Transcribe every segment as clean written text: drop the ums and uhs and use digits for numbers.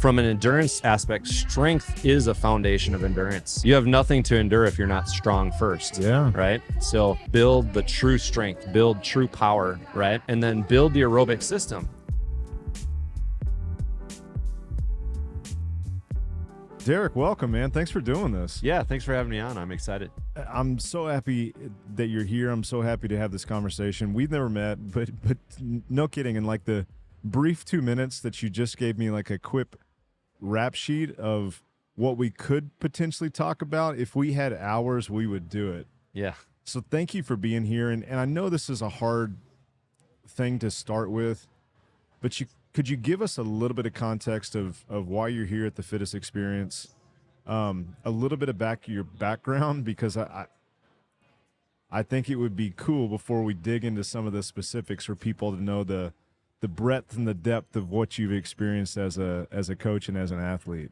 from an endurance aspect, strength is a foundation of endurance. You have nothing to endure if you're not strong first. Yeah. Right? So build the true strength, build true power, right? And then build the aerobic system. Derek, welcome, man. Thanks for doing this. Yeah, thanks for having me on. I'm excited. I'm so happy that you're here. I'm so happy to have this conversation. We've never met, but no kidding. In like the brief 2 minutes that you just gave me, like a quick rap sheet of what we could potentially talk about. If we had hours, we would do it. Yeah. So thank you for being here. And I know this is a hard thing to start with, but could you give us a little bit of context of why you're here at the Fittest Experience? A little bit of your background, because I think it would be cool before we dig into some of the specifics for people to know the breadth and the depth of what you've experienced as a coach and as an athlete.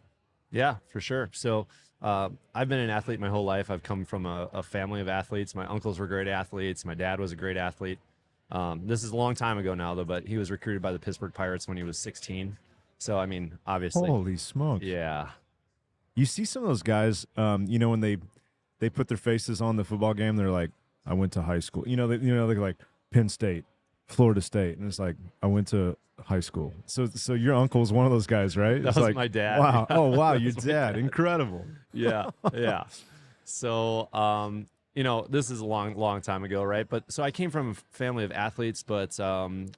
Yeah, for sure. So I've been an athlete my whole life. I've come from a family of athletes. My uncles were great athletes. My dad was a great athlete. This is a long time ago now, though, but he was recruited by the Pittsburgh Pirates when he was 16. So, I mean, obviously. Holy smokes. Yeah. You see some of those guys, when they put their faces on the football game, they're like, I went to high school. They're like Penn State, Florida State. And it's like, I went to high school. So your uncle is one of those guys, right? That was like, my dad. Wow. Yeah, Oh, wow. Your dad. Incredible. Yeah. Yeah. So, this is a long time ago, right? But so I came from a family of athletes, but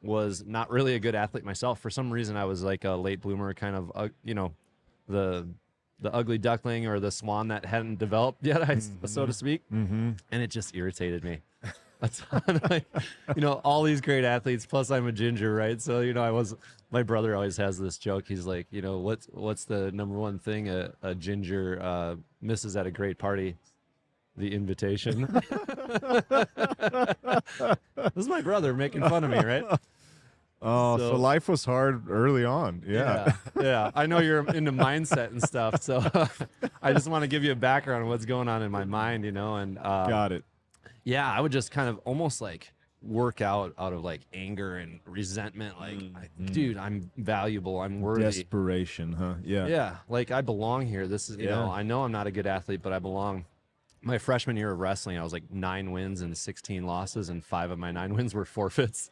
was not really a good athlete myself. For some reason, I was like a late bloomer, kind of, the ugly duckling or the swan that hadn't developed yet, so to speak. Mm-hmm. And it just irritated me. That's all these great athletes. Plus, I'm a ginger, right? So my brother always has this joke. He's like, what's the number one thing a ginger misses at a great party? The invitation. This is my brother making fun of me, right? Oh, so life was hard early on. Yeah. Yeah. I know you're into mindset and stuff, so I just want to give you a background on what's going on in my mind, and got it. Yeah, I would just kind of almost like work out of like anger and resentment, like, dude, I'm valuable, I'm worthy. Desperation, huh? Yeah. Yeah, like I belong here. This is, I know I'm not a good athlete, but I belong. My freshman year of wrestling, I was like 9 wins and 16 losses, and 5 of my 9 wins were forfeits.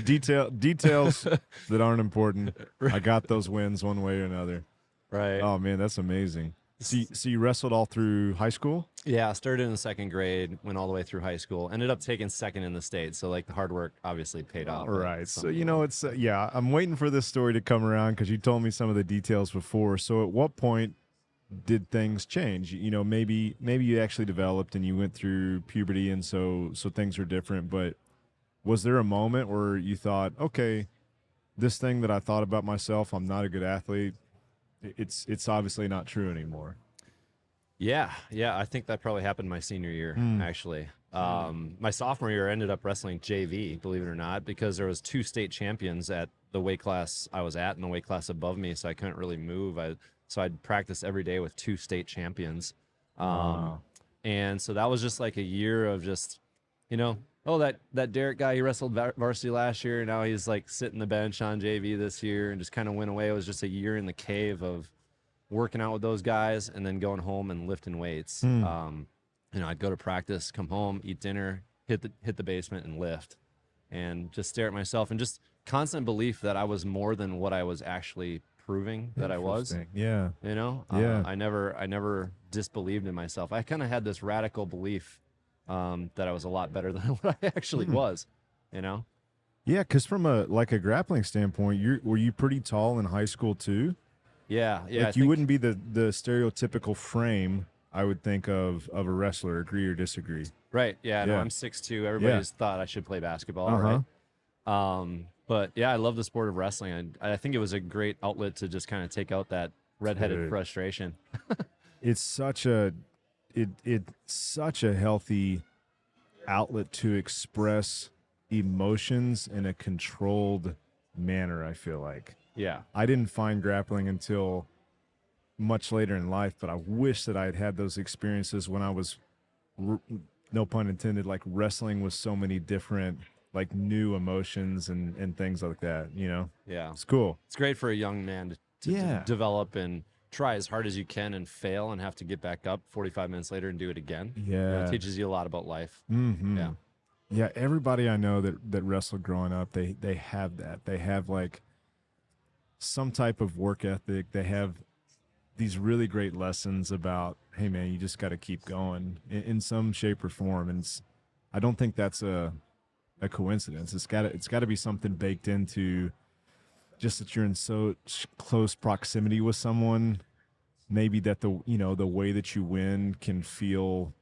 Details that aren't important. Right. I got those wins one way or another. Right. Oh, man, that's amazing. So you wrestled all through high school? Yeah, started in the 2nd grade, went all the way through high school, ended up taking 2nd in the state. So like the hard work obviously paid off. Right. So, it's, I'm waiting for this story to come around because you told me some of the details before. So at what point did things change? Maybe you actually developed and you went through puberty, and so things are different. But was there a moment where you thought, okay, this thing that I thought about myself, I'm not a good athlete, it's obviously not true anymore? Yeah. I think that probably happened my senior year, actually. My sophomore year, I ended up wrestling JV, believe it or not, because there was 2 state champions at the weight class I was at and the weight class above me, so I couldn't really move. So I'd practice every day with 2 state champions. And so that was just like a year of just, that Derek guy, he wrestled varsity last year. Now he's like sitting the bench on JV this year, and just kind of went away. It was just a year in the cave of working out with those guys and then going home and lifting weights. I'd go to practice, come home, eat dinner, hit the basement and lift, and just stare at myself, and just constant belief that I was more than what I was actually proving that I was. Yeah. I never disbelieved in myself. I kind of had this radical belief that I was a lot better than what I actually was. Yeah, because from a grappling standpoint, were you pretty tall in high school too? Yeah. Like you wouldn't be the stereotypical frame, I would think, of a wrestler. Agree or disagree? Right. Yeah. No, I'm 6'2". Everybody's thought I should play basketball. Right. But yeah, I love the sport of wrestling. I think it was a great outlet to just kind of take out that redheaded frustration. It's such a healthy outlet to express emotions in a controlled manner, I feel like. Yeah. I didn't find grappling until much later in life, but I wish that I had had those experiences when I was, no pun intended, like wrestling with so many different like new emotions and things like that, you know? Yeah. It's cool. It's great for a young man to develop and try as hard as you can and fail and have to get back up 45 minutes later and do it again. Yeah. It teaches you a lot about life. Mm-hmm. Yeah. Yeah, everybody I know that wrestled growing up, they have that. They have like some type of work ethic. They have these really great lessons about, hey man, you just got to keep going in some shape or form. And I don't think that's a coincidence. It's got to be something baked into just that you're in so close proximity with someone. Maybe that the way that you win can feel,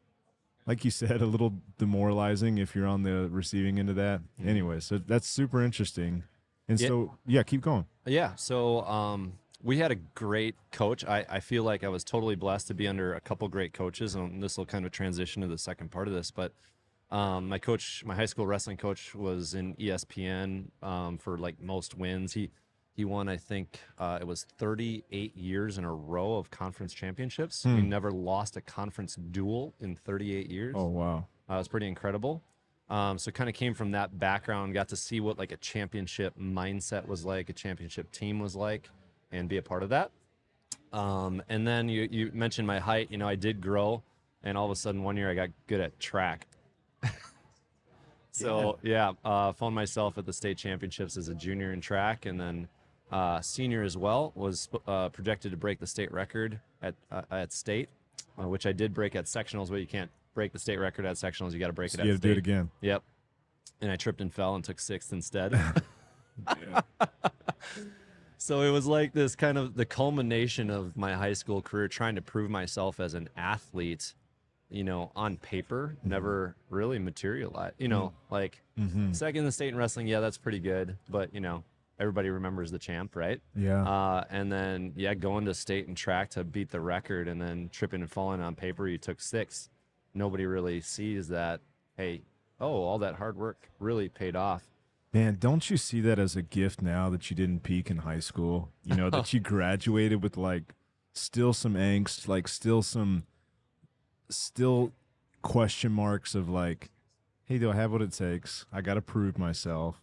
like you said, a little demoralizing if you're on the receiving end of that. Anyway, so that's super interesting. And so, keep going. Yeah. So we had a great coach. I feel like I was totally blessed to be under a couple great coaches, and this will kind of transition to the second part of this. But my high school wrestling coach, was in ESPN for like most wins. He won, I think it was 38 years in a row of conference championships. We never lost a conference duel in 38 years. Oh, wow. It was pretty incredible. So kind of came from that background, got to see what like a championship mindset was like, a championship team was like, and be a part of that. And then you mentioned my height. I did grow, and all of a sudden one year I got good at track. So found myself at the state championships as a junior in track, and then senior as well. Was projected to break the state record at state, which I did break at sectionals, but you can't break the state record at sectionals. You got to break it at state. You got to do it again. Yep. And I tripped and fell and took sixth instead. So it was like this kind of the culmination of my high school career, trying to prove myself as an athlete, on paper, never really materialized, like second in the state in wrestling. Yeah, that's pretty good. But, everybody remembers the champ, right? Yeah. And then, going to state and track to beat the record, and then tripping and falling on paper, you took sixth. Nobody really sees that, hey, all that hard work really paid off. Man, don't you see that as a gift now that you didn't peak in high school? That you graduated with like still some angst, like still question marks of like, hey, do I have what it takes? I got to prove myself.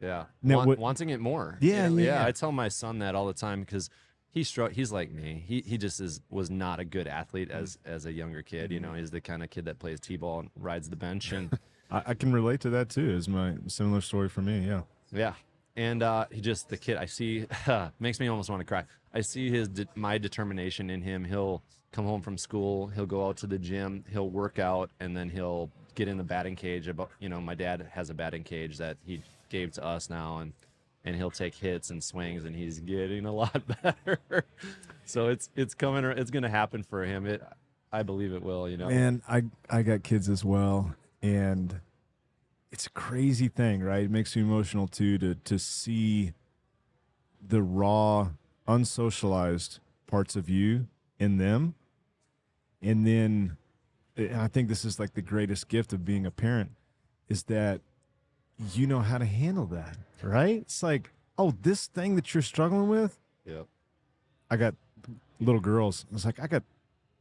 Yeah. Now, wanting it more. Yeah. I tell my son that all the time because he's like me. He just was not a good athlete as a younger kid. He's the kind of kid that plays t-ball and rides the bench. And I can relate to that too. Is my similar story for me. Yeah. Yeah. And the kid I see makes me almost want to cry. I see my determination in him. He'll come home from school, he'll go out to the gym, he'll work out, and then he'll get in the batting cage. My dad has a batting cage that he gave to us now, and he'll take hits and swings, and he's getting a lot better. So it's coming. It's going to happen for him. I believe it will. And I got kids as well, and it's a crazy thing, right? It makes you emotional too to see the raw, unsocialized parts of you in them, and then I think this is like the greatest gift of being a parent, is that you know how to handle that, right? It's like, oh, this thing that you're struggling with. Yep. I got little girls. It's like, I got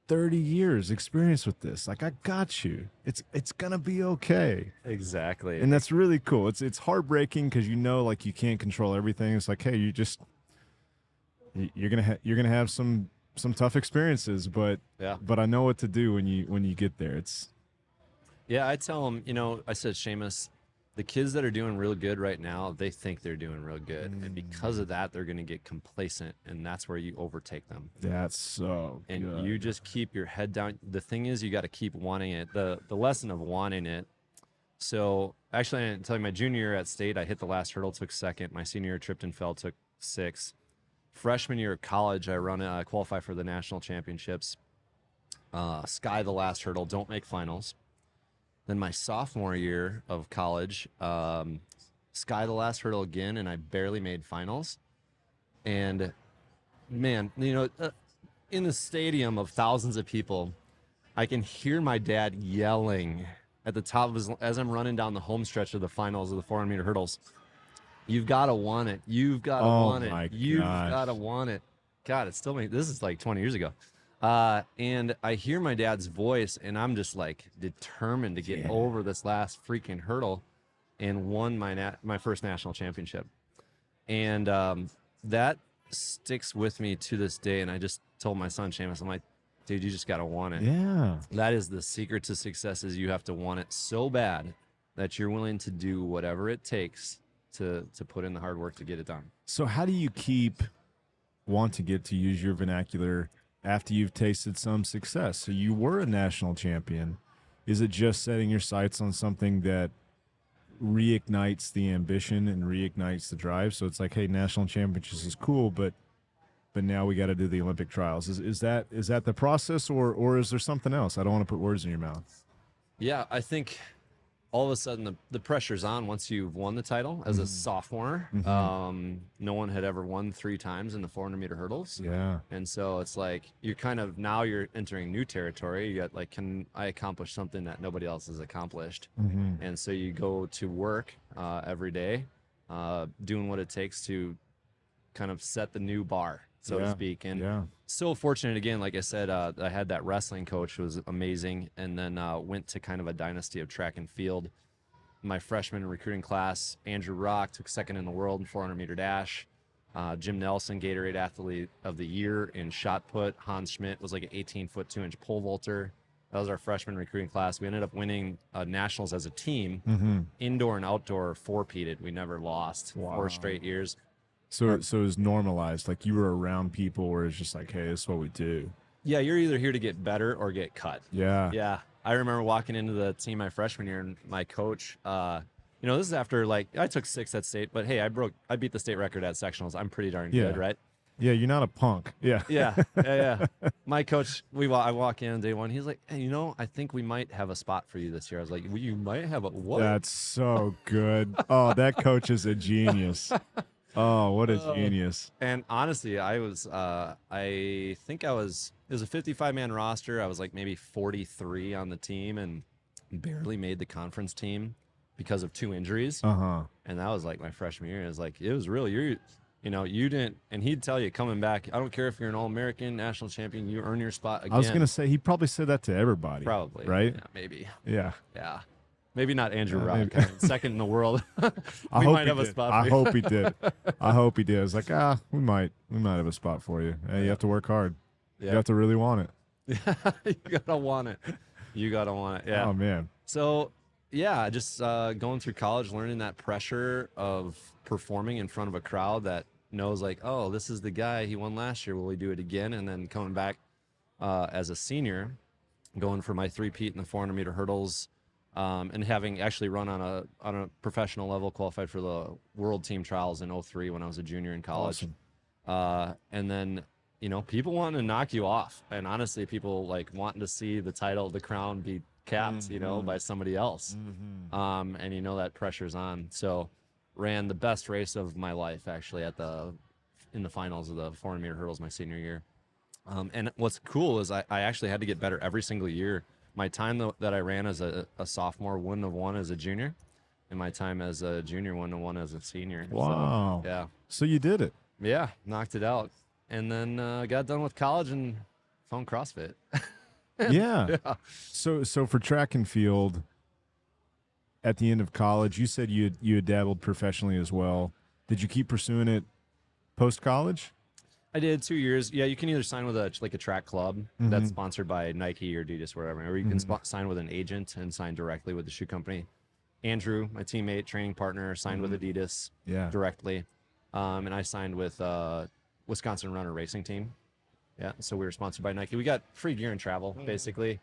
30 years experience with this. Like, I got you. It's gonna be okay. Exactly. And that's really cool. It's heartbreaking because like you can't control everything. It's like, hey, you're gonna have some tough experiences, but I know what to do when you get there. I tell them, I said, Seamus, the kids that are doing real good right now, they think they're doing real good. And because of that, they're going to get complacent, and that's where you overtake them. That's so and good. You just keep your head down. The thing is, you got to keep wanting it. The lesson of wanting it. So actually, I didn't tell you, my junior year at state, I hit the last hurdle, took second. My senior year, tripped and fell, took sixth. Freshman year of college, I qualify for the national championships. Sky the last hurdle, don't make finals. Then my sophomore year of college, sky the last hurdle again, and I barely made finals. And man, in the stadium of thousands of people, I can hear my dad yelling at the top of as I'm running down the home stretch of the finals of the 400-meter hurdles. You've got to want it. You've got to want it. You've got to want it. God, it's still me. This is like 20 years ago. And I hear my dad's voice, and I'm just like determined to get over this last freaking hurdle. and won my first national championship. And that sticks with me to this day. And I just told my son, Seamus, I'm like, dude, you just got to want it. Yeah. That is the secret to success, is you have to want it so bad that you're willing to do whatever it takes to put in the hard work to get it done. So how do you want to get, to use your vernacular, after you've tasted some success? So you were a national champion. Is it just setting your sights on something that reignites the ambition and reignites the drive? So it's like, hey, national championships is cool, but now we got to do the Olympic trials. Is that the process, or is there something else? I don't want to put words in your mouth. Yeah, I think all of a sudden the pressure's on once you've won the title as a sophomore. No one had ever won 3 times in the 400-meter hurdles. Yeah. And so it's like you're entering new territory. You got like, can I accomplish something that nobody else has accomplished? And so you go to work every day, doing what it takes to kind of set the new bar, so to speak. And so fortunate, again, like I said, I had that wrestling coach who was amazing, and then went to kind of a dynasty of track and field. My freshman recruiting class, Andrew Rock took second in the world in 400-meter dash. Jim Nelson, Gatorade Athlete of the Year in shot put. Hans Schmidt was like an 18-foot 2-inch pole vaulter. That was our freshman recruiting class. We ended up winning nationals as a team, indoor and outdoor, 4-peated. We never lost 4 straight years. So it was normalized, like you were around people where it's just like, hey, this is what we do. Yeah, you're either here to get better or get cut. Yeah. I remember walking into the team my freshman year, and my coach, this is after, like, I took 6th at state, but hey, I beat the state record at sectionals. I'm pretty darn good, right? Yeah, you're not a punk. Yeah. My coach, I walk in day one. He's like, hey, I think we might have a spot for you this year. I was like, well, you might have a what? That's so good. Oh, that coach is a genius. Oh, what a genius. And honestly, it was a 55-man roster. I was like maybe 43 on the team and barely made the conference team because of 2 injuries. And that was like my freshman year. It was real. You didn't, and he'd tell you coming back, I don't care if you're an All-American, national champion, you earn your spot again. I was going to say, he probably said that to everybody. Probably. Right? Yeah, maybe. Yeah. Maybe not Andrew Rock, second in the world. I might have a spot for you. I hope he did. I hope he did. It's like, we might have a spot for you. Hey, you have to work hard. You have to really want it. You gotta want it. Yeah. Oh man. So just going through college, learning that pressure of performing in front of a crowd that knows, like, oh, this is the guy, he won last year, will he do it again? And then coming back as a senior, going for my 3-peat in the 400-meter hurdles. And having actually run on a professional level, qualified for the world team trials in 2003 when I was a junior in college. Awesome. And then, people wanting to knock you off. And honestly, people like wanting to see the title, the crown be capped, by somebody else. And that pressure's on. So ran the best race of my life, actually, in the finals of the 400-meter hurdles my senior year. And what's cool is I actually had to get better every single year. My time that I ran as a sophomore wouldn't have won as a junior, and my time as a junior wouldn't have won as a senior. Wow. So, So you did it. Yeah, knocked it out. And then got done with college and found CrossFit. Yeah. So for track and field, at the end of college, you said you had dabbled professionally as well. Did you keep pursuing it post-college? I did 2 years. Yeah, you can either sign with a track club that's sponsored by Nike or Adidas or whatever, or you can sign with an agent and sign directly with the shoe company. Andrew, my teammate, training partner, signed with Adidas directly, and I signed with Wisconsin Runner Racing Team. Yeah, so we were sponsored by Nike. We got free gear and travel, basically.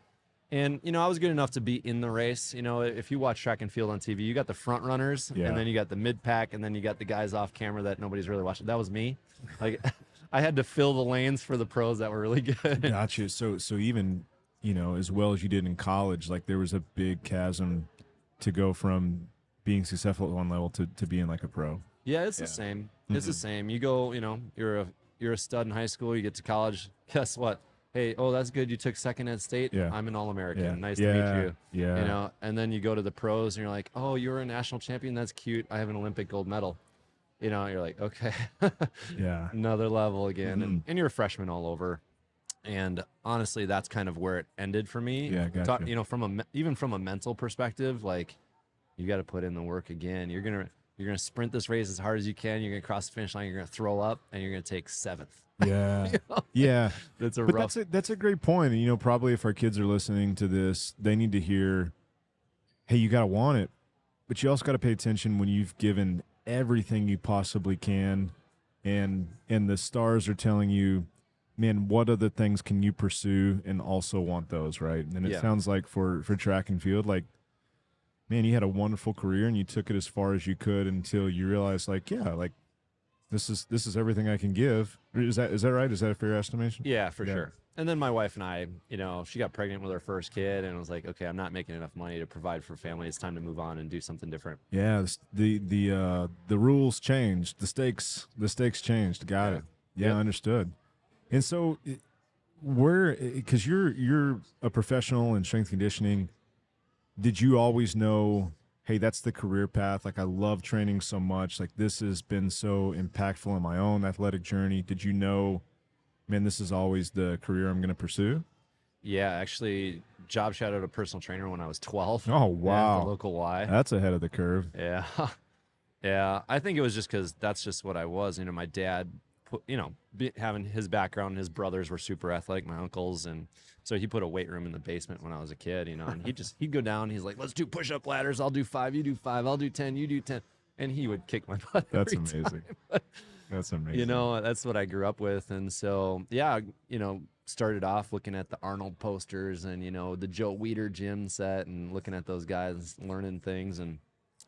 And, I was good enough to be in the race. If you watch track and field on TV, you got the front runners, and then you got the mid-pack, and then you got the guys off camera that nobody's really watching. That was me. Like, I had to fill the lanes for the pros that were really good. Gotcha. So even, as well as you did in college, like there was a big chasm to go from being successful at one level to being like a pro. Yeah, it's the same. It's the same. You go, you're a stud in high school, you get to college, guess what? Hey, that's good. You took second at state. Yeah. I'm an All-American. Yeah. Nice to meet you. Yeah. And then you go to the pros and you're like, oh, you're a national champion. That's cute. I have an Olympic gold medal. You're like, okay, another level again. And you're a freshman all over. And honestly, that's kind of where it ended for me. Yeah, gotcha. Even from a mental perspective, like you got to put in the work again. You're gonna sprint this race as hard as you can. You're gonna cross the finish line. You're gonna throw up, and you're gonna take 7th. Yeah. You know? Yeah. That's a But rough. that's a great point. And, you know, probably if our kids are listening to this, they need to hear, hey, you got to want it, but you also got to pay attention when you've given everything you possibly can, and the stars are telling you, man, what other things can you pursue and also want those, right? And it Yeah. sounds like for track and field, like, man, you had a wonderful career and you took it as far as you could until you realized, like, yeah, like this is everything I can give. Is that right? Is that a fair estimation? Yeah, for Yeah. sure. And then my wife and I, you know, she got pregnant with her first kid, and I was like, okay, I'm not making enough money to provide for family. It's time to move on and do something different. Yeah, the rules changed. The stakes changed. Got Yeah. it. Yeah, Yep. understood. And so, because you're a professional in strength conditioning, did you always know, hey, that's the career path? Like, I love training so much. Like, this has been so impactful in my own athletic journey. Did you know, man, this is always the career I'm going to pursue? Yeah, actually, job shadowed a personal trainer when I was 12. Oh, At wow. the local Y. That's ahead of the curve. Yeah. Yeah. I think it was just because that's just what I was. You know, my dad, having his background, his brothers were super athletic, my uncles. And so he put a weight room in the basement when I was a kid, you know, and he'd go down. He's like, let's do push up ladders. I'll do 5. You do 5. I'll do 10. You do 10. And he would kick my butt. That's every amazing. time. That's amazing. You know, that's what I grew up with. And so, yeah, you know, started off looking at the Arnold posters and, you know, the Joe Weider gym set and looking at those guys, learning things and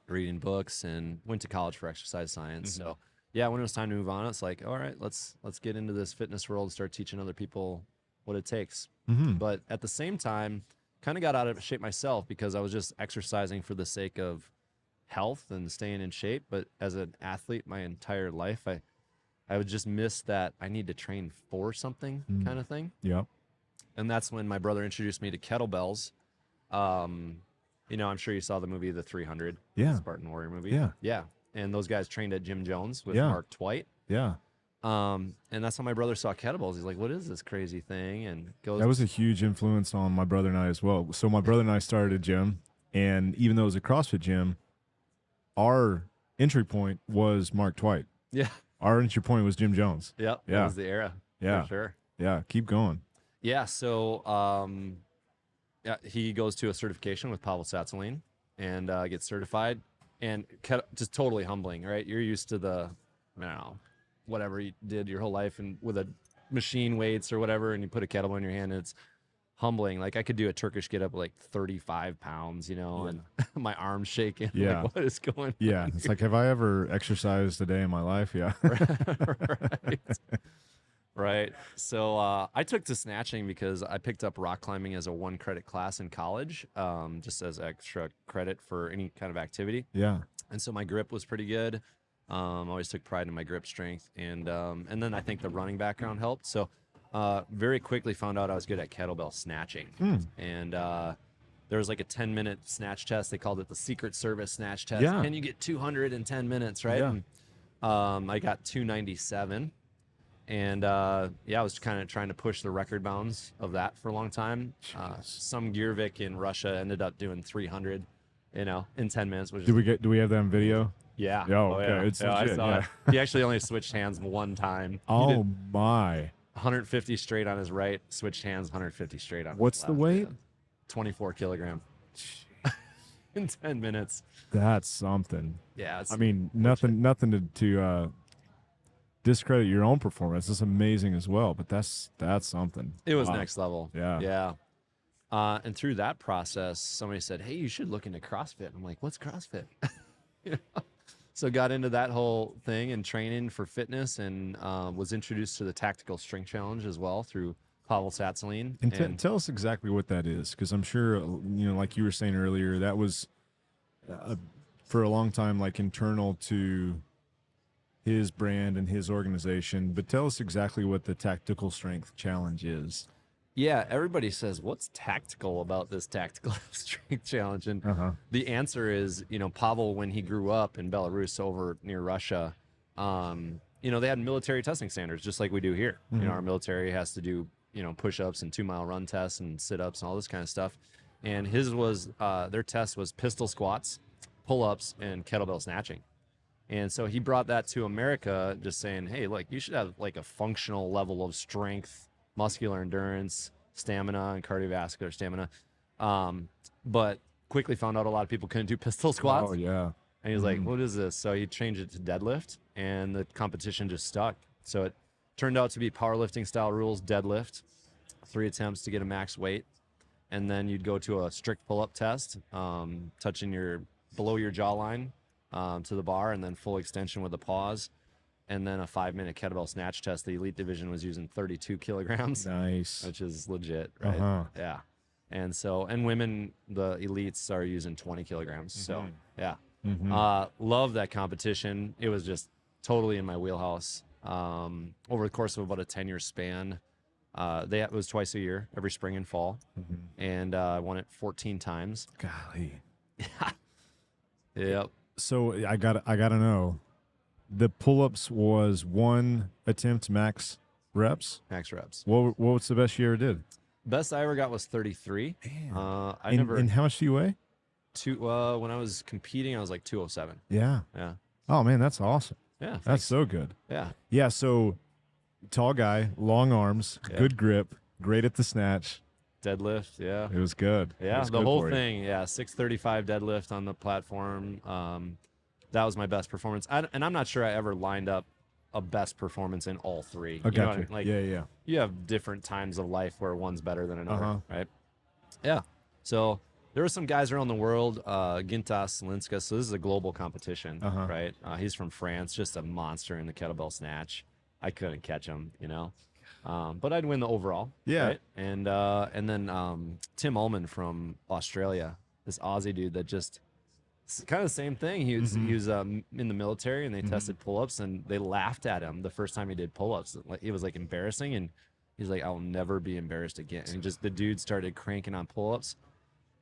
reading books, and went to college for exercise science. Mm-hmm. So, yeah, when it was time to move on, it's like, all right, let's get into this fitness world and start teaching other people what it takes. Mm-hmm. But at the same time, kind of got out of shape myself because I was just exercising for the sake of health and staying in shape. But as an athlete my entire life, I would just miss that I need to train for something kind of thing. Yep. And that's when my brother introduced me to kettlebells. You know, I'm sure you saw the movie The 300, Yeah. Spartan Warrior movie. Yeah. Yeah. And those guys trained at Jim Jones with Yeah. Mark Twight. Yeah. And that's how my brother saw kettlebells. He's like, what is this crazy thing? And goes, That was a huge influence on my brother and I as well. So my brother and I started a gym, and even though it was a CrossFit gym, our entry point was Mark Twight. yeah. Our entry point was Jim Jones. Yep. Yeah. That was the era. Yeah. For sure. Yeah, keep going. Yeah. So, yeah, he goes to a certification with Pavel Satsaline and gets certified, and just totally humbling, right? You're used to the, I don't know, whatever you did your whole life and with a machine weights or whatever, and you put a kettlebell in your hand, and it's humbling. Like I could do a Turkish get up with like 35 pounds, you know, and my arms shaking. Yeah. Like, what is going on? Yeah, it's like, have I ever exercised a day in my life? Yeah. Right. Right. So I took to snatching because I picked up rock climbing as a 1-credit class in college, just as extra credit for any kind of activity. Yeah. And so my grip was pretty good. Always took pride in my grip strength, and then I think the running background helped. So very quickly found out I was good at kettlebell snatching, and there was like a 10-minute snatch test. They called it the Secret Service Snatch Test. Yeah. Can you get 200 in 10 minutes, right? Yeah. And, I got 297. And yeah, I was kind of trying to push the record bounds of that for a long time. Some Gearvik in Russia ended up doing 300, you know, in 10 minutes. Which Do we have that on video? yeah. Oh, okay. yeah. It's I legit, saw yeah. it. He actually only switched hands one time. He Oh did my. 150 straight on his right, switched hands, 150 straight on. What's his the left. weight? 24 kilogram in 10 minutes. That's something. Yeah. It's, I mean, nothing to discredit your own performance. It's amazing as well, but that's something. it was Wow. next level. Yeah. Yeah. And through that process, somebody said, hey, you should look into CrossFit. I'm like, what's CrossFit? You know? So got into that whole thing and training for fitness, and was introduced to the Tactical Strength Challenge as well through Pavel Satsaline. And tell us exactly what that is, because I'm sure, you know, like you were saying earlier, that was for a long time like internal to his brand and his organization. But tell us exactly what the Tactical Strength Challenge is. Yeah, everybody says, what's tactical about this Tactical Strength Challenge? And the answer is, you know, Pavel, when he grew up in Belarus over near Russia, you know, they had military testing standards just like we do here. You know, our military has to do, you know, push-ups and 2-mile run tests and sit-ups and all this kind of stuff. And his was, their test was pistol squats, pull-ups and kettlebell snatching. And so he brought that to America, just saying, hey, like, you should have like a functional level of strength, muscular endurance, stamina, and cardiovascular stamina. But quickly found out a lot of people couldn't do pistol squats. Oh, yeah. And he was like, what is this? So he changed it to deadlift, and the competition just stuck. So it turned out to be powerlifting style rules, deadlift, 3 attempts to get a max weight. And then you'd go to a strict pull-up test, touching below your jawline to the bar, and then full extension with a pause. And then a 5-minute kettlebell snatch test. The elite division was using 32 kilograms. Nice. Which is legit, right? Yeah. And so, and women, the elites are using 20 kilograms. So, yeah. Love that competition. It was just totally in my wheelhouse. Over the course of about a 10-year span, it was twice a year, every spring and fall. And I won it 14 times. Golly. Yep. So I gotta know, the pull-ups was 1 attempt max reps? Max reps. What was the best you ever did? Best I ever got was 33. Damn. never. And how much do you weigh? When I was competing, I was like 207. Yeah. Yeah. Oh, man, that's awesome. Yeah. That's Thanks. so good. Yeah. Yeah, so tall guy, long arms, good grip, great at the snatch. Deadlift. Yeah. It was good. Yeah. Was The good whole for you. thing. Yeah. 635 deadlift on the platform. That was my best performance. And I'm not sure I ever lined up a best performance in all 3. I You know what got I you. mean? Like, Yeah. you have different times of life where one's better than another, right? Yeah. So there were some guys around the world, Gintas Linska. So this is a global competition, right? He's from France, just a monster in the kettlebell snatch. I couldn't catch him, but I'd win the overall. Yeah. Right? And then Tim Ullman from Australia, this Aussie dude that just kind of the same thing. He was in the military, and they tested pull-ups, and they laughed at him the first time he did pull-ups. Like, it was like embarrassing, and he's like, I'll never be embarrassed again. And just the dude started cranking on pull-ups,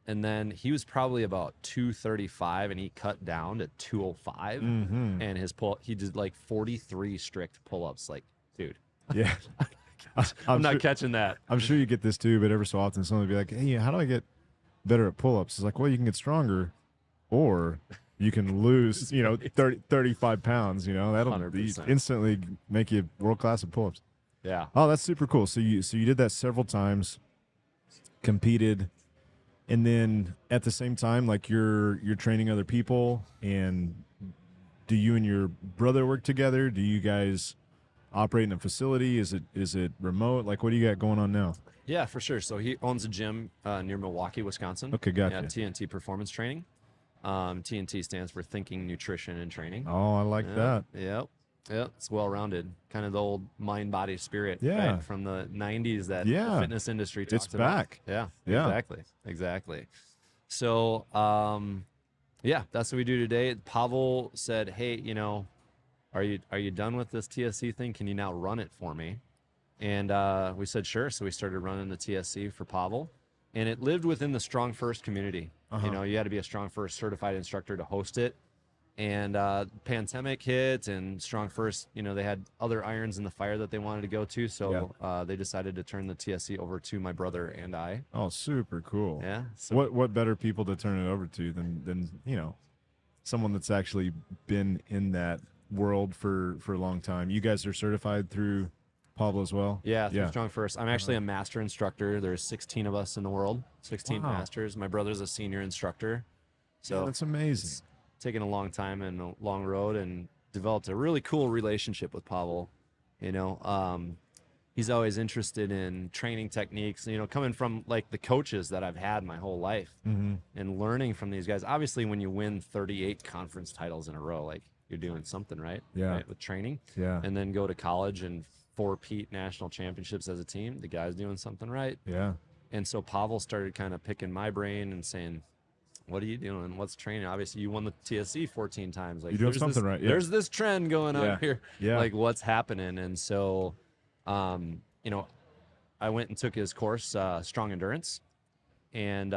and then he was probably about 235, and he cut down to 205, and he did like 43 strict pull-ups. Like, dude, Yeah. I'm not catching that. I'm sure you get this too, but every so often someone will be like, hey, how do I get better at pull-ups? It's like, well, you can get stronger, or you can lose, 35 pounds, that'll 100%. instantly make you world-class at pull-ups. Yeah. Oh, that's super cool. So you did that several times, competed, and then at the same time, like, you're training other people. And do you and your brother work together? Do you guys operate in a facility? Is it remote? Like, what do you got going on now? Yeah, for sure. So he owns a gym near Milwaukee, Wisconsin. Okay, gotcha. Yeah, TNT Performance Training. TNT stands for Thinking, Nutrition, and Training. Oh, I like that. Yep. It's well-rounded. Kind of the old mind, body, spirit. Yeah. Right? From the 90s that Yeah. the fitness industry talked It's about. back. Yeah. Yeah. Exactly. So, that's what we do today. Pavel said, hey, are you done with this TSC thing? Can you now run it for me? And we said, sure. So we started running the TSC for Pavel. And it lived within the StrongFirst community. You had to be a StrongFirst certified instructor to host it. And pandemic hit, and StrongFirst, they had other irons in the fire that they wanted to go to. So they decided to turn the TSC over to my brother and I. Oh, super cool. Yeah. So What better people to turn it over to than someone that's actually been in that world for a long time. You guys are certified through Pablo as well? Yeah, through StrongFirst. I'm actually a master instructor. There's 16 of us in the world, 16 masters. My brother's a senior instructor. So that's amazing. It's taken a long time and a long road, and developed a really cool relationship with Pavel. He's always interested in training techniques, coming from like the coaches that I've had my whole life, and learning from these guys. Obviously, when you win 38 conference titles in a row, like, you're doing something right, right with training. Yeah. And then go to college and 4-peat national championships as a team, the guy's doing something right. Yeah. And so Pavel started kind of picking my brain and saying, what are you doing? What's training? Obviously, you won the TSC 14 times. Like, you're doing something right. Yeah. There's this trend going on here. Yeah. Like, what's happening? And so, I went and took his course, Strong Endurance, and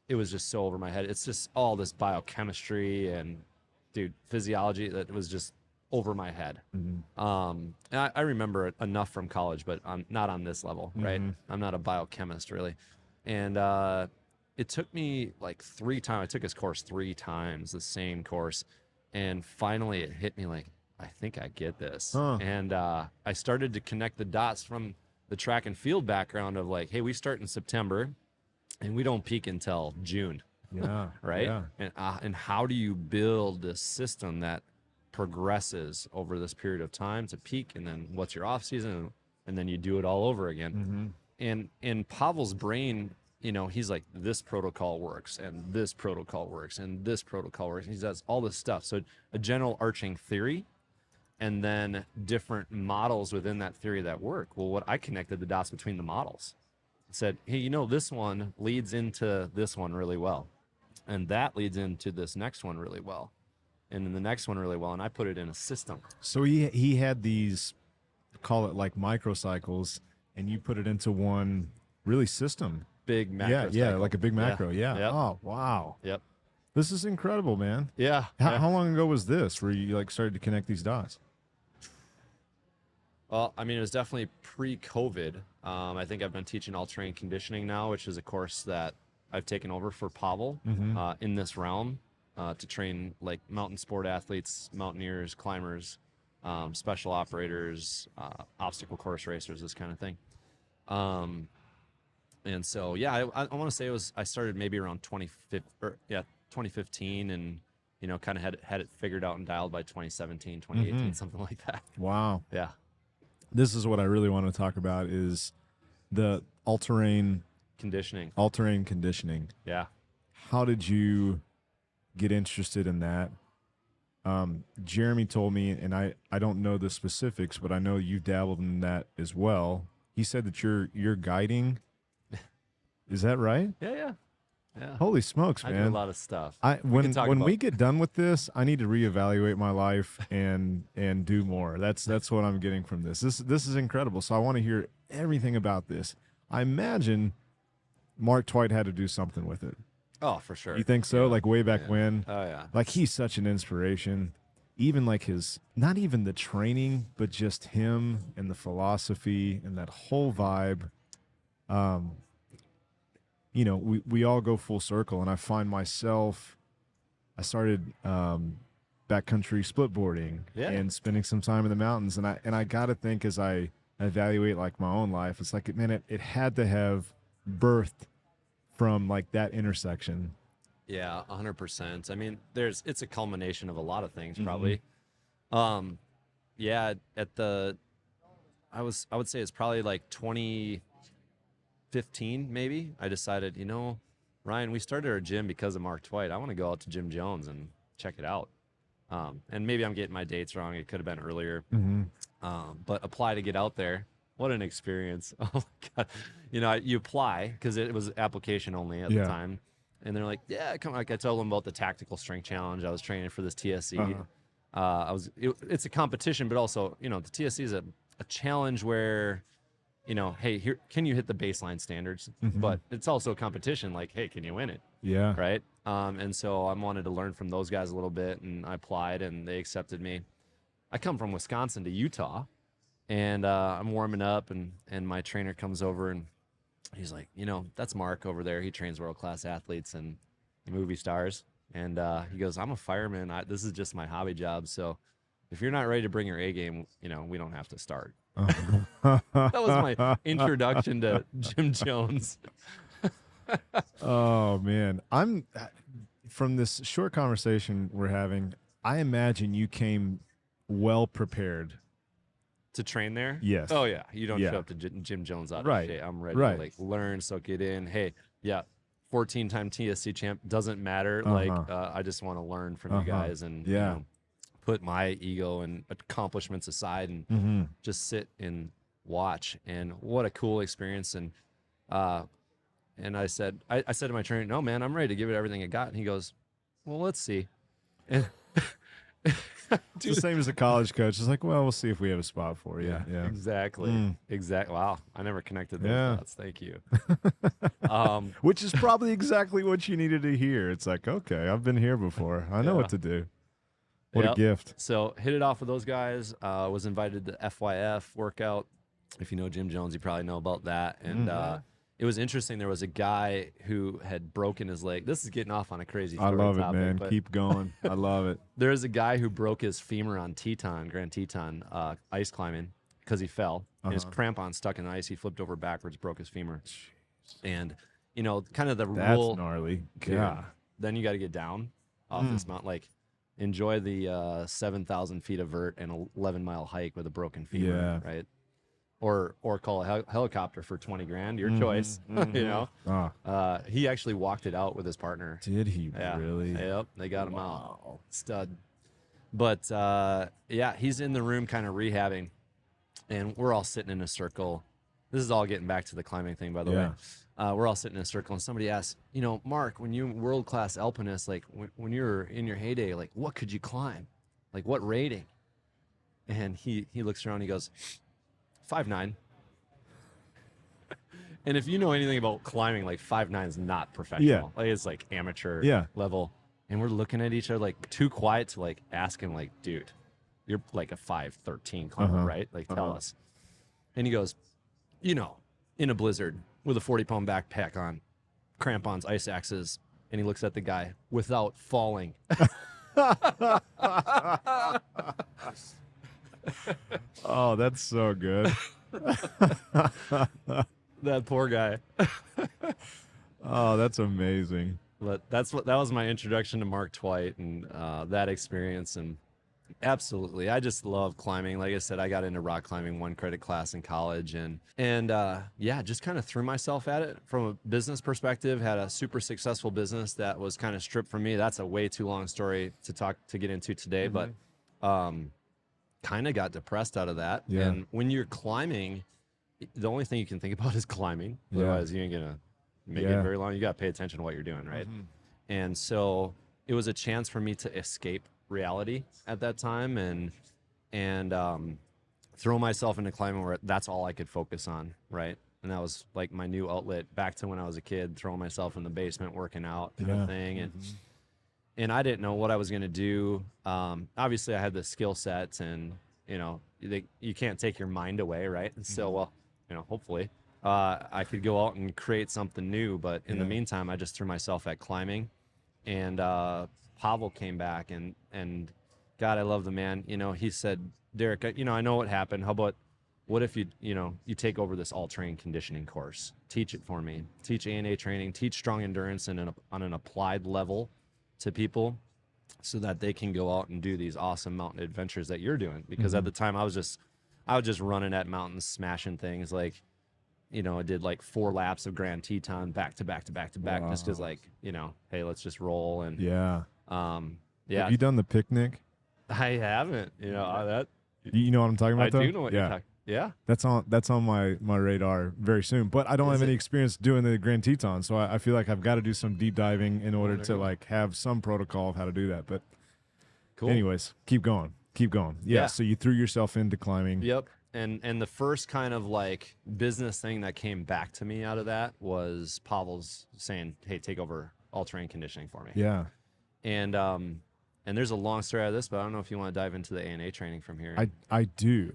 it was just so over my head. It's just all this biochemistry and, physiology that was just over my head. And I remember enough from college, but I'm not on this level, right? I'm not a biochemist, really. And it took me like 3 times. I took his course 3 times, the same course. And finally it hit me like, I think I get this. Huh. And I started to connect the dots from the track and field background of like, hey, we start in September and we don't peak until June. Yeah. Right. Yeah. And how do you build this system that progresses over this period of time to peak? And then what's your off season? And then you do it all over again. Mm-hmm. And in Pavel's brain, you know, he's like, this protocol works and this protocol works and this protocol works. He does all this stuff. So a general arching theory and then different models within that theory that work. Well, what I connected the dots between the models. Said, hey, you know, this one leads into this one really well. And that leads into this next one really well. And then the next one really well. And I put it in a system. So he had these, call it like microcycles, and you put it into one really system. Big macro. Yeah, cycle. like a big macro. Yeah. Yep. Oh, wow. Yep. This is incredible, man. Yeah. How long ago was this where you like started to connect these dots? Well, I mean, it was definitely pre-COVID. I think I've been teaching all-terrain conditioning now, which is a course that I've taken over for Pavel in this realm to train like mountain sport athletes, mountaineers, climbers, special operators, obstacle course racers, this kind of thing. And so, yeah, I want to say I started maybe around 2015 and, you know, kind of had it figured out and dialed by 2017, 2018, something like that. Wow. Yeah. This is what I really want to talk about is the all-terrain Conditioning. conditioning. Yeah. How did you get interested in that? Jeremy told me, and I don't know the specifics, but I know you dabbled in that as well. He said that you're guiding. Is that right? Yeah. Holy smokes, I man! do a lot of stuff. When we get done with this, I need to reevaluate my life and do more. That's what I'm getting from this. This is incredible. So I want to hear everything about this. I imagine Mark Twight had to do something with it. Oh, for sure. You think so? Yeah. Like way back Yeah. when? Oh, yeah. Like he's such an inspiration. Even like his, not even the training, but just him and the philosophy and that whole vibe. You know, we all go full circle, and I find myself, I started backcountry split boarding and spending some time in the mountains, and I got to think as I evaluate like my own life, it's like, man, it had to have birthed from like that intersection. Yeah, 100%. I mean, it's a culmination of a lot of things, probably. Yeah, I would say it's probably like 2015, maybe. I decided, you know, Ryan, we started our gym because of Mark Twight. I want to go out to Jim Jones and check it out. And maybe I'm getting my dates wrong. It could have been earlier. But apply to get out there. What an experience. Oh my God. You know, you apply because it was application only at the time. And they're like, yeah, come on. Like I told them about the tactical strength challenge. I was training for this TSC. It's a competition, but also, you know, the TSC is a challenge where, you know, hey, here, can you hit the baseline standards? But it's also a competition. Like, hey, can you win it? Yeah. Right. And so I wanted to learn from those guys a little bit, and I applied, and they accepted me. I come from Wisconsin to Utah, and I'm warming up, and my trainer comes over, and he's like, you know, that's Mark over there. He trains world-class athletes and movie stars. And he goes, I'm a fireman. This is just my hobby job. So if you're not ready to bring your A game, you know, we don't have to start. That was my introduction to Jim Jones. Oh, man. From this short conversation we're having, I imagine you came well prepared. To train there? Yes. Oh, yeah. You don't show up to Jim Jones out of shape. I'm ready to like learn, soak it in. Hey, 14-time TSC champ, doesn't matter. Like, I just want to learn from you guys and you know, put my ego and accomplishments aside and just sit and watch. And what a cool experience. And I said to my trainer, no, man, I'm ready to give it everything I got. And he goes, well, let's see. And it's the same as a college coach. It's like, well, we'll see if we have a spot for you. Yeah. Exactly. Exactly. Wow. I never connected those dots. Thank you. Which is probably exactly what you needed to hear. It's like, okay, I've been here before. I know what to do. What a gift. So hit it off with those guys. Was invited to FYF workout. If you know Jim Jones, you probably know about that. And it was interesting. There was a guy who had broken his leg. This is getting off on a crazy I story love topic, it, man. but Keep going. I love it. there's a guy who broke his femur on Teton, Grand Teton, ice climbing, because he fell. And his crampon stuck in the ice. He flipped over backwards, broke his femur. And, you know, kind of the That's rule. gnarly. Dude, Yeah. then you got to get down off this mountain. Like, enjoy the 7,000 feet of vert and 11-mile hike with a broken femur, Yeah. right? Or call a helicopter for 20 grand, your choice, you know? He actually walked it out with his partner. Did he Yeah. really? Yep, they got him out. Stud. But, yeah, he's in the room kind of rehabbing, and we're all sitting in a circle. This is all getting back to the climbing thing, by the way. We're all sitting in a circle, and somebody asks, you know, Mark, when you're world-class alpinist, like when you're in your heyday, like what could you climb? Like what rating? And he looks around, he goes, 5'9". And if you know anything about climbing, like 5'9" is not professional. Yeah. Like it's like amateur level. And we're looking at each other like too quiet to like ask him like, dude, you're like a 5'13" climber, right? Like tell us. And he goes, you know, in a blizzard with a 40-pound backpack on, crampons, ice axes, and he looks at the guy without falling. Oh, that's so good. That poor guy. Oh, that's amazing. But that was my introduction to Mark Twight and that experience. And absolutely, I just love climbing. Like I said, I got into rock climbing 1 credit class in college, and yeah, just kind of threw myself at it from a business perspective. Had a super successful business that was kind of stripped from me. That's a way too long story to get into today, but kind of got depressed out of that. Yeah. And when you're climbing, the only thing you can think about is climbing. Otherwise, you ain't gonna make it very long. You got to pay attention to what you're doing, right? And so it was a chance for me to escape reality at that time and throw myself into climbing where that's all I could focus on, right? And that was like my new outlet back to when I was a kid, throwing myself in the basement, working out kind of thing. And I didn't know what I was going to do. Obviously I had the skill sets, and you know, you can't take your mind away, right? And so, well, you know, hopefully I could go out and create something new. But in the meantime, I just threw myself at climbing. And Pavel came back, and God, I love the man. You know, he said, Derek, you know, I know what happened. How about, what if you take over this all-terrain conditioning course? Teach it for me. Teach ANA training, teach strong endurance on an applied level to people so that they can go out and do these awesome mountain adventures that you're doing. Because at the time I was just running at mountains, smashing things. Like, you know, I did like 4 laps of Grand Teton back to back, just because, like, you know, hey, let's just roll. And Have you done the picnic? I haven't. You know that. You know what I'm talking about? I do know what you're talking. Yeah, that's on my radar very soon. But I don't have any experience doing the Grand Teton, so I feel like I've got to do some deep diving in order to like have some protocol of how to do that. But cool. Anyways, keep going. Yeah. So you threw yourself into climbing. Yep. And the first kind of like business thing that came back to me out of that was Pavel's saying, "Hey, take over all-terrain conditioning for me." Yeah. And there's a long story out of this, but I don't know if you want to dive into the ANA training from here. I do.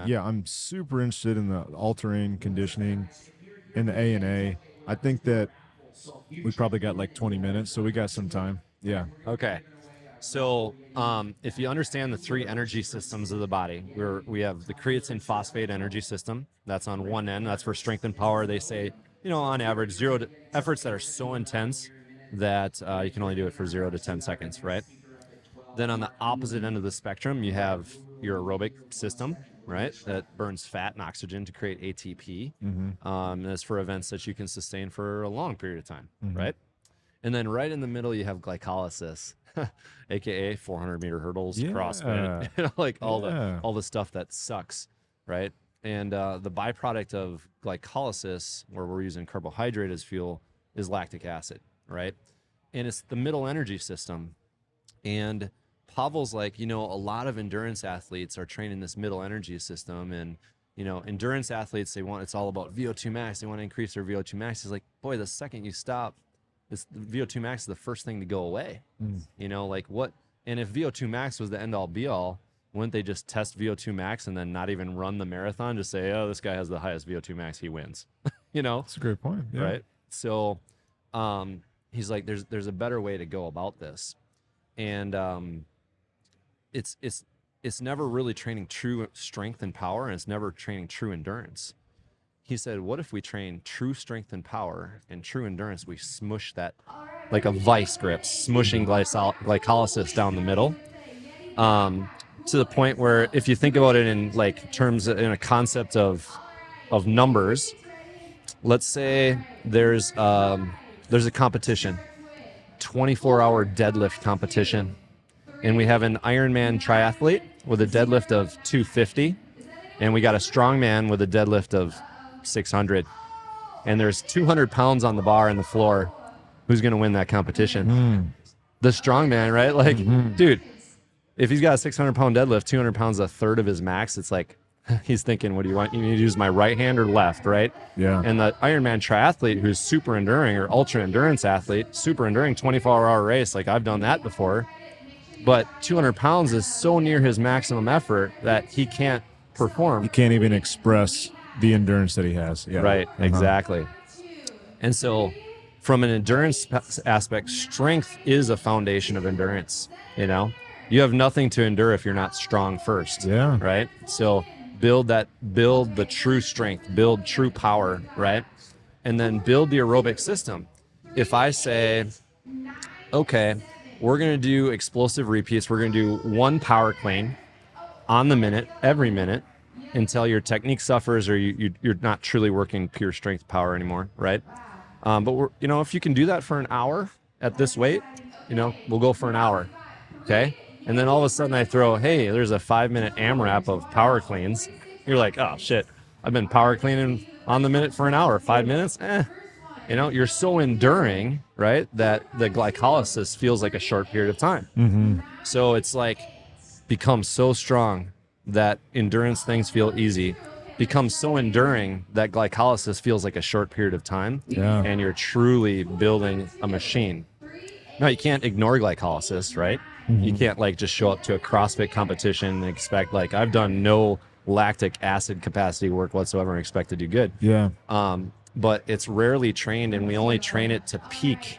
Yeah, I'm super interested in the all-terrain conditioning and the ANA. I think that we probably got like 20 minutes, so we got some time. Yeah. Okay. So if you understand the 3 energy systems of the body, we have the creatine phosphate energy system. That's on one end. That's for strength and power. They say, you know, on average, efforts that are so intense that you can only do it for 0 to 10 seconds, right? Then on the opposite end of the spectrum, you have your aerobic system, right? That burns fat and oxygen to create ATP. And that's for events that you can sustain for a long period of time, right? And then right in the middle, you have glycolysis, aka 400-meter hurdles, CrossFit, you know, like all the stuff that sucks, right? And the byproduct of glycolysis, where we're using carbohydrate as fuel, is lactic acid, right? And it's the middle energy system. And Pavel's like, you know, a lot of endurance athletes are training this middle energy system, and you know, endurance athletes, it's all about VO2 max. They want to increase their VO2 max. He's like, boy, the second you stop, the VO2 max is the first thing to go away. You know, like what? And if VO2 max was the end all be all, wouldn't they just test VO2 max and then not even run the marathon? Just say, oh, this guy has the highest VO2 max, he wins. you know? That's a great point. Yeah. Right. So, he's like, there's a better way to go about this. And, it's never really training true strength and power, and it's never training true endurance. He said, what if we train true strength and power and true endurance? We smush that like a vice grip, smushing glycolysis down the middle, to the point where if you think about it in like terms, in a concept of numbers, let's say there's a competition, 24-hour deadlift competition, and we have an Ironman triathlete with a deadlift of 250, and we got a strongman with a deadlift of 600, and there's 200 pounds on the bar and the floor. Who's going to win that competition? The strongman, right? Like, dude, if he's got a 600-pound deadlift, 200 pounds, a third of his max, it's like, he's thinking, what do you want? You need to use my right hand or left, right? Yeah. And the Ironman triathlete who's super enduring, or ultra endurance athlete, super enduring 24-hour race, like I've done that before, but 200 pounds is so near his maximum effort that he can't perform. He can't even express the endurance that he has. Yeah. Right, exactly. And so from an endurance aspect, strength is a foundation of endurance. You know, you have nothing to endure if you're not strong first. Yeah. Right. So build the true strength, build true power, right? And then build the aerobic system. If I say, okay, we're going to do explosive repeats, we're going to do one power clean on the minute, every minute, until your technique suffers or you're not truly working pure strength power anymore, right? But if you can do that for an hour at this weight, we'll go for an hour, okay? And then all of a sudden I throw, hey, there's a 5-minute AMRAP of power cleans. You're like, oh shit, I've been power cleaning on the minute for an hour, 5 minutes, you're so enduring, right, that the glycolysis feels like a short period of time. So it's like, become so strong that endurance things feel easy, become so enduring that glycolysis feels like a short period of time, and you're truly building a machine. Now, you can't ignore glycolysis, right? You can't just show up to a CrossFit competition and expect, I've done no lactic acid capacity work whatsoever and expect to do good. Yeah. But it's rarely trained, and we only train it to peak,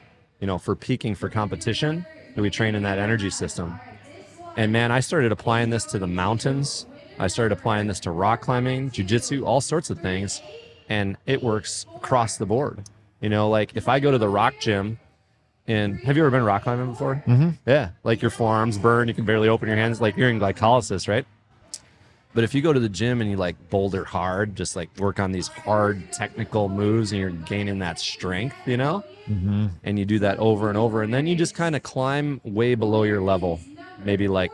for peaking for competition, and we train in that energy system. And man, I started applying this to the mountains. I started applying this to rock climbing, jiu-jitsu, all sorts of things. And it works across the board. If I go to the rock gym, and have you ever been rock climbing before? Yeah. Your forearms burn, you can barely open your hands, you're in glycolysis, right? But if you go to the gym and you boulder hard, just work on these hard technical moves, and you're gaining that strength, and you do that over and over, and then you just kind of climb way below your level. Maybe 5'6",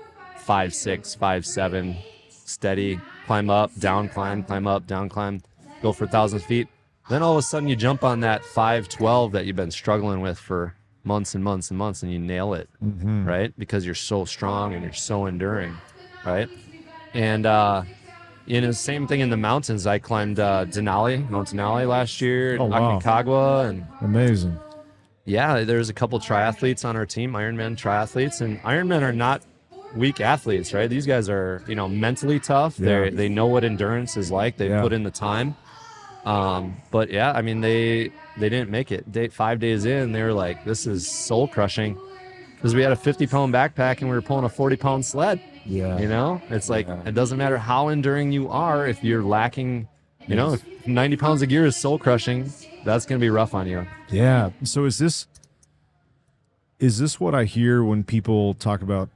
5'7", steady, climb up, down, climb up, down, climb, go for 1,000 feet. Then all of a sudden you jump on that 512 that you've been struggling with for months and months and months, and you nail it, right? Because you're so strong and you're so enduring, right? And the same thing in the mountains. I climbed Mount Denali last year, Aconcagua, and amazing. Yeah, there's a couple triathletes on our team, Ironman triathletes, and Ironmen are not weak athletes, right? These guys are, mentally tough. Yeah. They know what endurance is like. They put in the time. But yeah, I mean, they didn't make it. 5 days in, they were like, this is soul crushing, because we had a 50-pound backpack and we were pulling a 40-pound sled. Yeah. It's it doesn't matter how enduring you are, if you're lacking, if 90 pounds of gear is soul crushing, that's going to be rough on you. Yeah. So is this what I hear when people talk about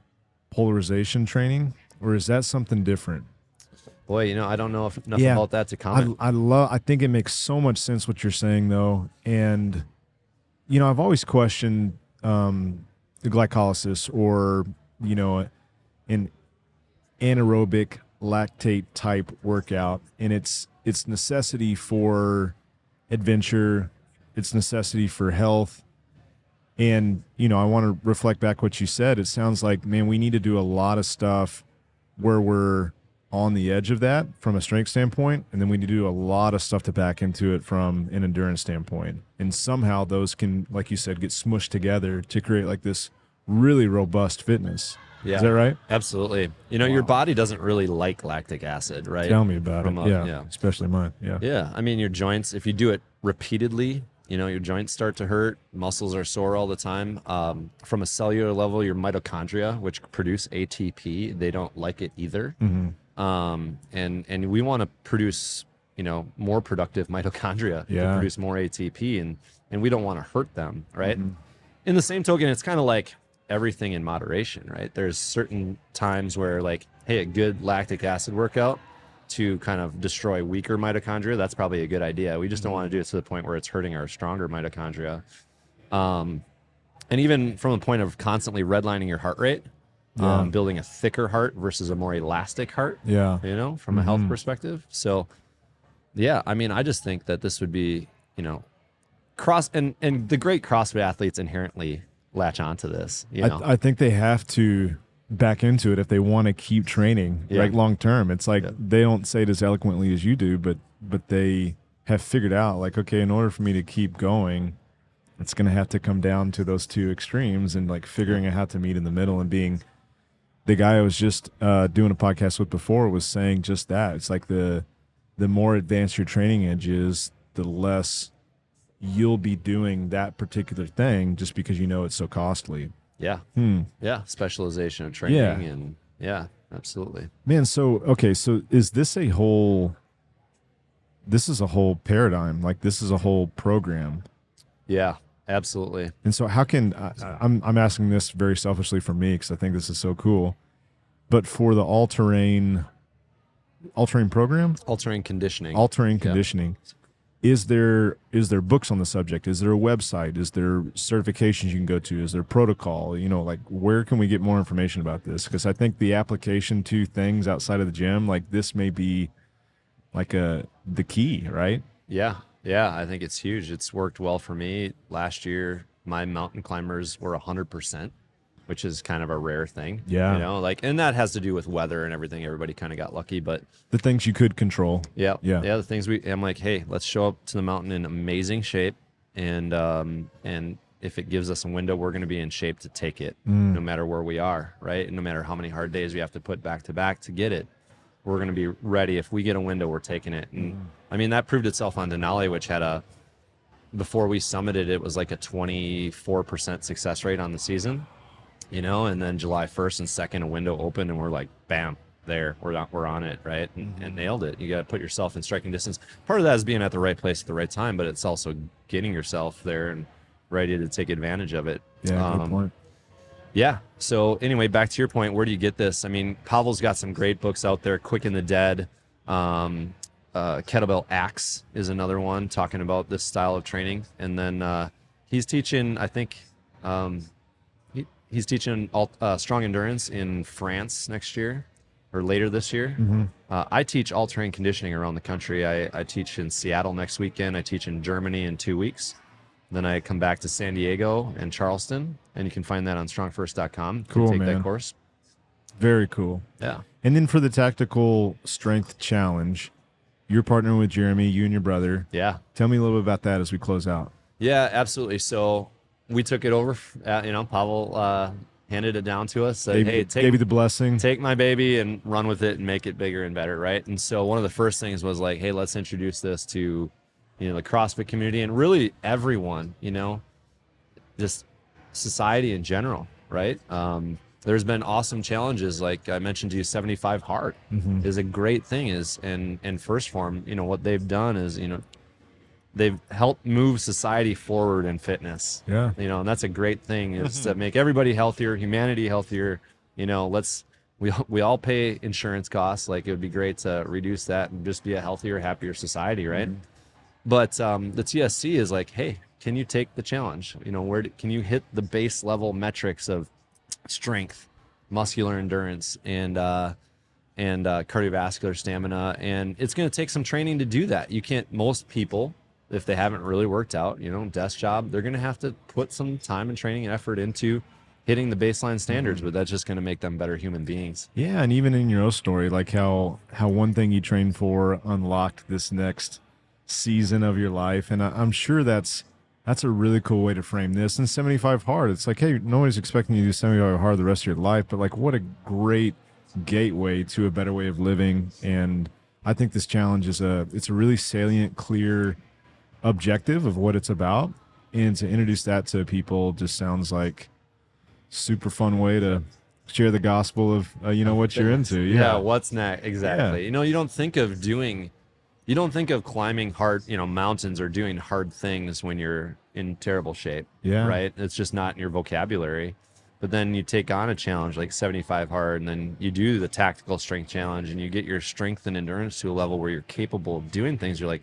polarization training, or is that something different? Boy, I don't know enough about that to comment. I think it makes so much sense what you're saying, though. And, I've always questioned the glycolysis, or, an anaerobic lactate type workout, and its necessity for adventure, its necessity for health. And, I want to reflect back what you said. It sounds like, man, we need to do a lot of stuff where we're on the edge of that from a strength standpoint, and then we need to do a lot of stuff to back into it from an endurance standpoint. And somehow those can, like you said, get smushed together to create this really robust fitness. Yeah. Is that right? Absolutely. Your body doesn't really like lactic acid, right? Tell me about it. Yeah. Especially mine. Yeah. Yeah. I mean, your joints, if you do it repeatedly, your joints start to hurt. Muscles are sore all the time. From a cellular level, your mitochondria, which produce ATP, they don't like it either. And we want to produce, more productive mitochondria to produce more ATP, and we don't want to hurt them, right? In the same token, it's kind of like everything in moderation, right? There's certain times where, like, hey, a good lactic acid workout to kind of destroy weaker mitochondria, that's probably a good idea. We just don't want to do it to the point where it's hurting our stronger mitochondria. And even from the point of constantly redlining your heart rate, building a thicker heart versus a more elastic heart, from a health perspective. So, yeah, I mean, I just think that this would be, and the great CrossFit athletes inherently latch onto this. I think they have to back into it if they want to keep training like long term. It's like they don't say it as eloquently as you do, but they have figured out, like, okay, in order for me to keep going, it's going to have to come down to those two extremes, and like figuring out how to meet in the middle. And being the guy I was just doing a podcast with before was saying just that. It's like the more advanced your training edge is, the less you'll be doing that particular thing just because it's so costly. Yeah. Specialization of training. And absolutely, man. So is this a whole paradigm? Like, this is a whole program. Yeah, absolutely. And so how can I'm asking this very selfishly for me, because I think this is so cool, but for the all-terrain program, all-terrain conditioning, is there books on the subject? Is there a website? Is there certifications you can go to? Is there protocol? Like, where can we get more information about this? Because I think the application to things outside of the gym, like this, may be like the key, right? Yeah, I think it's huge. It's worked well for me. Last year, my mountain climbers were 100%, which is kind of a rare thing. Yeah. And that has to do with weather and everything. Everybody kind of got lucky, but the things you could control. Yeah. The things I'm like, hey, let's show up to the mountain in amazing shape. And if it gives us a window, we're going to be in shape to take it no matter where we are. Right. And no matter how many hard days we have to put back to back to get it, we're going to be ready. If we get a window, we're taking it. And I mean, that proved itself on Denali, which had before we summited, it was like a 24% success rate on the season. And then July 1st and 2nd, a window opened, and we're like, bam, there, we're on it, right? And nailed it. You got to put yourself in striking distance. Part of that is being at the right place at the right time, but it's also getting yourself there and ready to take advantage of it. Yeah, good point. Yeah. So anyway, back to your point, where do you get this? I mean, Pavel's got some great books out there. Quick and the Dead, Kettlebell Axe is another one talking about this style of training. And then he's teaching, I think, he's teaching strong endurance in France next year or later this year. I teach all-terrain conditioning around the country. I teach in Seattle next weekend. I teach in Germany in 2 weeks. Then I come back to San Diego and Charleston, and you can find that on strongfirst.com. Cool, take man. that course. Very cool. Yeah. And then for the Tactical Strength Challenge, you're partnering with Jeremy, you and your brother. Yeah. Tell me a little bit about that as we close out. Yeah, absolutely. So we took it over. Pavel handed it down to us. Said, gave you the blessing. Take my baby and run with it and make it bigger and better, right? And so one of the first things was like, hey, let's introduce this to the CrossFit community and really everyone, just society in general, right? There's been awesome challenges, like I mentioned to you, 75 Hard is a great thing. And First Form, what they've done is, they've helped move society forward in fitness. Yeah. And that's a great thing, is to make everybody healthier, humanity healthier. We all pay insurance costs. Like, it would be great to reduce that and just be a healthier, happier society, right? But the TSC is like, hey, can you take the challenge? Can you hit the base level metrics of strength, muscular endurance, and cardiovascular stamina? And it's going to take some training to do that. You can't. Most people, if they haven't really worked out, desk job, they're going to have to put some time and training and effort into hitting the baseline standards, but that's just going to make them better human beings. Yeah, and even in your own story, like how one thing you trained for unlocked this next season of your life. And I'm sure that's That's a really cool way to frame this. And 75 hard, it's like, hey, nobody's expecting you to do 75 hard the rest of your life, but like, what a great gateway to a better way of living. And I think this challenge is it's a really salient, clear objective of what it's about. And to introduce that to people just sounds like super fun way to share the gospel of, what you're into. Yeah. What's next? Exactly. Yeah. You know, you don't think of climbing hard, mountains or doing hard things when you're in terrible shape. Yeah. Right. It's just not in your vocabulary. But then you take on a challenge like 75 hard, and then you do the tactical strength challenge, and you get your strength and endurance to a level where you're capable of doing things. You're like,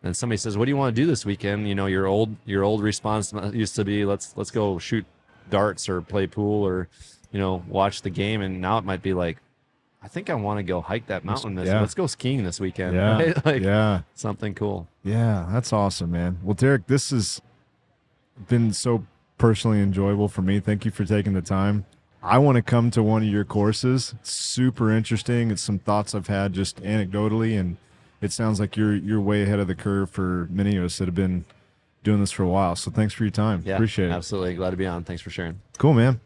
and somebody says, "What do you want to do this weekend?" Your old response used to be, "Let's go shoot darts or play pool or, watch the game." And now it might be like, I think I want to go hike that mountain. Let's go skiing this weekend. Yeah. Right? Like, yeah. something cool. Yeah. That's awesome, man. Well, Derek, this has been so personally enjoyable for me. Thank you for taking the time. I want to come to one of your courses. It's super interesting. It's some thoughts I've had just anecdotally, and it sounds like you're way ahead of the curve for many of us that have been doing this for a while. So thanks for your time. Yeah, appreciate it. Absolutely. Glad to be on. Thanks for sharing. Cool, man.